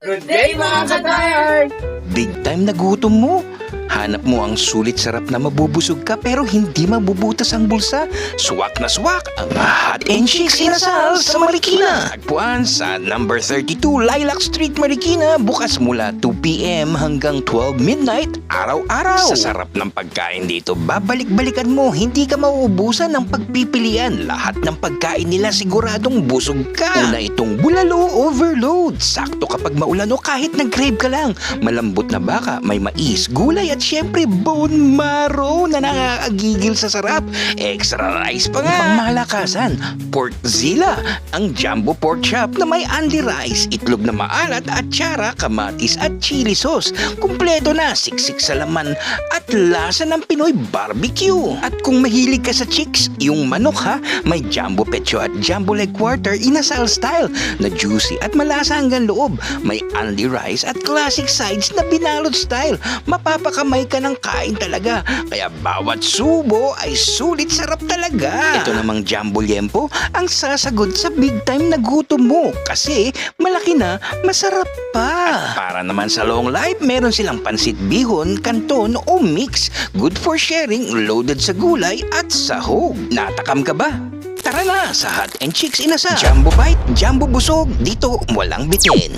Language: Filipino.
Good day mga ka-tired! Big time na gutom mo. Hanap mo ang sulit sarap na mabubusog ka pero hindi mabubutas ang bulsa. Swak na swak ang Hot and Chicks Inasal sa Marikina. Tagpuan sa number 32 Lilac Street, Marikina. Bukas mula 2 p.m. hanggang 12 midnight araw-araw. Sa sarap ng pagkain dito, babalik-balikan mo. Hindi ka mauubusan ng pagpipilian. Lahat ng pagkain nila siguradong busog ka. Una itong bulalo overload. Sakto kapag maulan o kahit nag-crave ka lang. Malambot na baka, may mais, gulay at syempre bone marrow na nakakagigil sa sarap. Extra rice pa nga. Pang malakasan, Porkzilla, ang jumbo pork chop na may only rice, itlog na maalat at tsara, kamatis at chili sauce. Kumpleto na, siksik sa laman at lasa ng Pinoy barbecue. At kung mahilig ka sa chicks, yung manok ha, may jumbo pecho at jumbo leg quarter inasal style na juicy at malasa hanggang loob. May only rice at classic sides na binalot style. Mapapakamay ka ng kain talaga. Kaya bawat subo ay sulit sarap talaga. Ito namang jumbo liempo ang sasagot sa big time na gutom mo. Kasi malaki na, masarap pa. At para naman sa long life, meron silang pansit bihon, kanton o mix. Good for sharing, loaded sa gulay at sahog. Natakam ka ba? Tara na sa Hot and Chicks Inasal. Jumbo bite, jumbo busog, dito walang bitin.